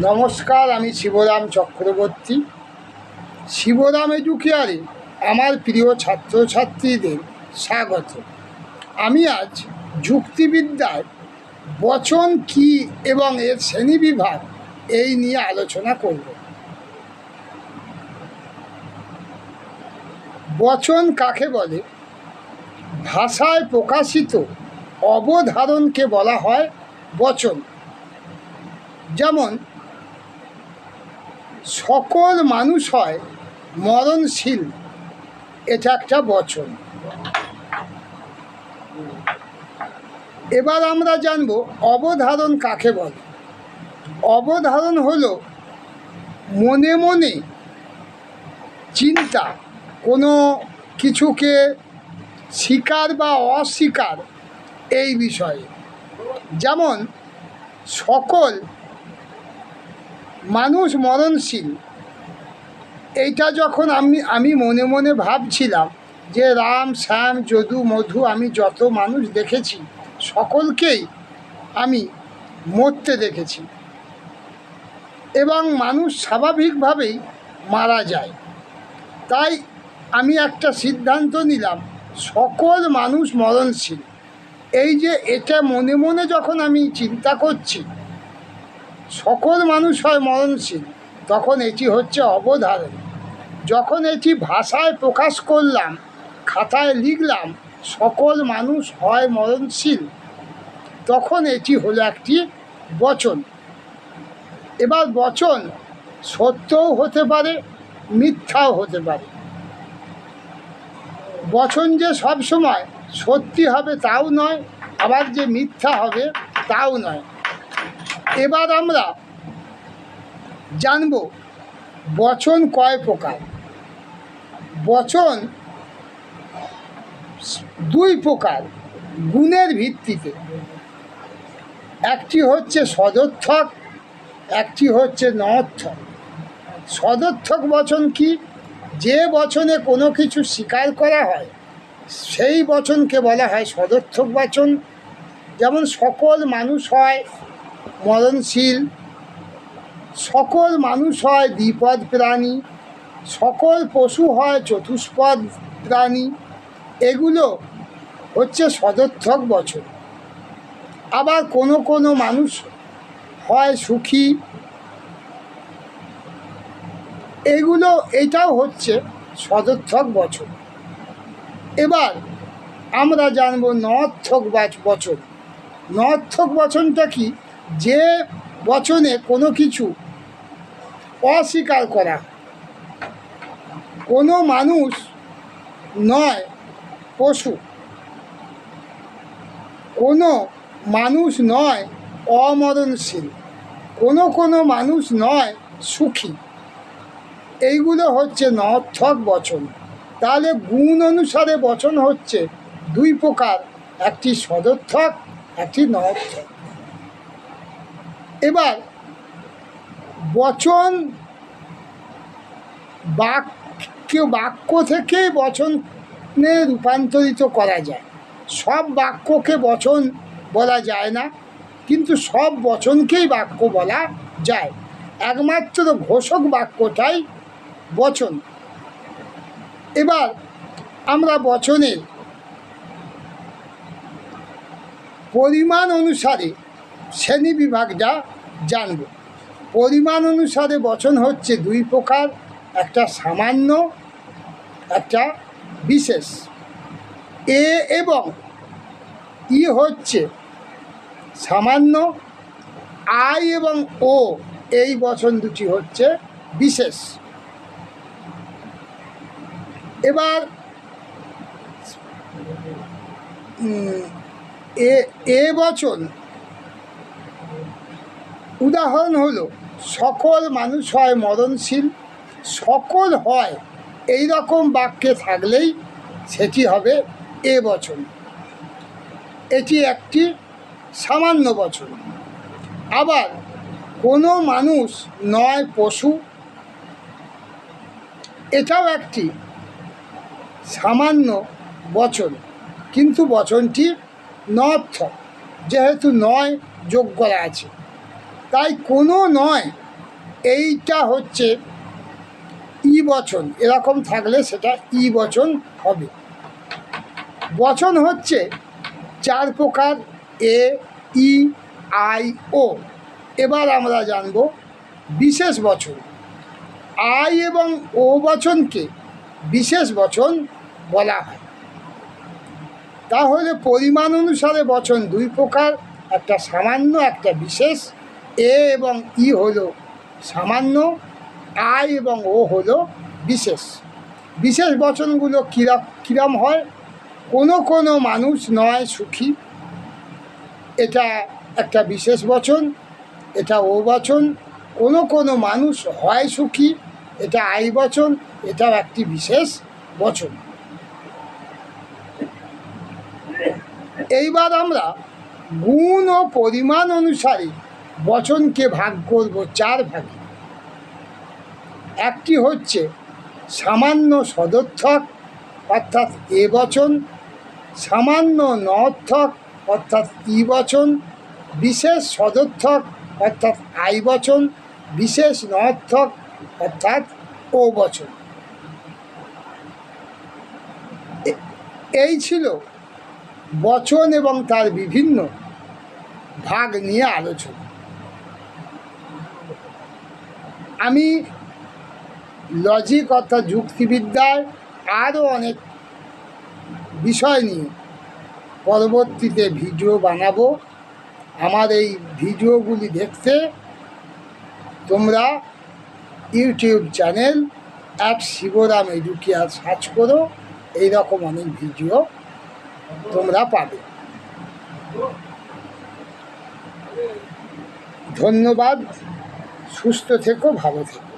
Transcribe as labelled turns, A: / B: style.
A: নমস্কার, আমি শিবরাম চক্রবর্তী। শিবরাম এডুকেয়ারে আমার প্রিয় ছাত্রছাত্রীদের স্বাগত। আমি আজ যুক্তিবিদ্যার বচন কি এবং এর শ্রেণীবিভাগ এই নিয়ে আলোচনা করব। বচন কাকে বলে? ভাষায় প্রকাশিত অবধারণকে বলা হয় বচন। যেমন সকল মানুষ হয় মরণশীল, এটা একটা বচন। এবার আমরা জানব অবধারণ কাকে বলে। অবধারণ হলো মনে মনে চিন্তা, কোনো কিছুকে স্বীকার বা অস্বীকার এই বিষয়ে। যেমন সকল মানুষ মরণশীল, এইটা যখন আমি মনে মনে ভাবছিলাম যে রাম শ্যাম যদু মধু আমি যত মানুষ দেখেছি সকলকেই আমি মরতে দেখেছি এবং মানুষ স্বাভাবিকভাবেই মারা যায়। তাই আমি একটা সিদ্ধান্ত নিলাম সকল মানুষ মরণশীল। এই যে এটা মনে মনে যখন আমি চিন্তা করছি সকল মানুষ হয় মরণশীল, তখন এটি হচ্ছে অবধারণ। যখন এটি ভাষায় প্রকাশ করলাম, খাতায় লিখলাম সকল মানুষ হয় মরণশীল, তখন এটি হলো একটি বচন। এবার বচন সত্যও হতে পারে, মিথ্যাও হতে পারে। বচন যে সবসময় সত্যি হবে তাও নয়, আবার যে মিথ্যা হবে তাও নয়। এবার আমরা জানব বচন কয় প্রকার। বচন দুই প্রকার গুণের ভিত্তিতে। একটি হচ্ছে সদর্থক, একটি হচ্ছে নঅর্থক। সদর্থক বচন কি? যে বচনে কোনো কিছু স্বীকার করা হয় সেই বচনকে বলা হয় সদর্থক বচন। যেমন সকল মানুষ হয় মরণশীল, সকল মানুষ হয় দ্বিপদ প্রাণী, সকল পশু হয় চতুষ্পদ প্রাণী, এগুলো হচ্ছে সদর্থক বচন। আবার কোনো কোনো মানুষ হয় সুখী, এগুলো এটাও হচ্ছে সদর্থক বচন। এবার আমরা জানব নঅর্থক বচন। নঅর্থক বচনটা কি? যে বচনে কোনো কিছু অস্বীকার করা। কোনো মানুষ নয় পশু, কোনো মানুষ নয় অমরণশীল, কোনো মানুষ নয় সুখী, এইগুলো হচ্ছে নঅর্থক বচন। তাহলে গুণ অনুসারে বচন হচ্ছে দুই প্রকার, একটি সদর্থক, একটি নঅর্থক। এবার বচন বাক্য থেকে বচনে রূপান্তরিত করা যায়। সব বাক্যকে বচন বলা যায় না, কিন্তু সব বচনকেই বাক্য বলা যায়। একমাত্র ঘোষক বাক্যটাই বচন। এবার আমরা বচনের পরিমাণ অনুসারে শ্রেণীবিভাগটা জানব। পরিমাণ অনুসারে বচন হচ্ছে দুই প্রকার, একটা সামান্য, একটা বিশেষ। এ এবং ই হচ্ছে সামান্য, আই এবং ও এই বচন দুটি হচ্ছে বিশেষ। এবার এ বচন উদাহরণ হলো সকল মানুষ হয় মরণশীল। সকল হয় এই রকম বাক্যে থাকলেই সেটি হবে এ বচন। এটি একটি সামান্য বচন। আবার কোনো মানুষ নয় পশু, এটাও একটি সামান্য বচন, কিন্তু বচনটি নঅর্থক, যেহেতু নয় যোগ করা আছে। তাই কোনো নয় এইটা হচ্ছে ই বচন, এরকম থাকলে সেটা ই বচন হবে। বচন হচ্ছে 4 প্রকার, এ, ই, আই, ও। এবার আমরা জানব বিশেষ বচন। আই এবং ও বচনকে বিশেষ বচন বলা হয়। তাহলে পরিমাণ অনুসারে বচন 2 প্রকার, একটা সামান্য, একটা বিশেষ। এ এবং ই হলো সামান্য, আই এবং ও হলো বিশেষ। বিশেষ বচনগুলো কিরম হয়? কোনো মানুষ নয় সুখী, এটা একটা বিশেষ বচন, এটা ও বচন। কোনো মানুষ হয় সুখী, এটা আই বচন, এটাও একটি বিশেষ বচন। এইবার আমরা গুণ ও পরিমাণ অনুসারে বচনকে ভাগ করব 4 ভাগে। একটি হচ্ছে সামান্য সদর্থক অর্থাৎ এ বচন, সামান্য নঅর্থক অর্থাৎ ই বচন, বিশেষ সদর্থক অর্থাৎ আই বচন, বিশেষ নঅর্থক অর্থাৎ ও বচন। এই ছিল বচন এবং তার বিভিন্ন ভাগ নিয়ে আলোচনা। আমি লজিক অর্থাৎ যুক্তিবিদ্যার আরও অনেক বিষয় নিয়ে পরবর্তীতে ভিডিও বানাবো। আমার এই ভিডিওগুলি দেখতে তোমরা YouTube channel @Shivram educare search করো, এইরকম অনেক ভিডিও তোমরা পাবে। ধন্যবাদ, সুস্থ থেকো, ভালো থেকো।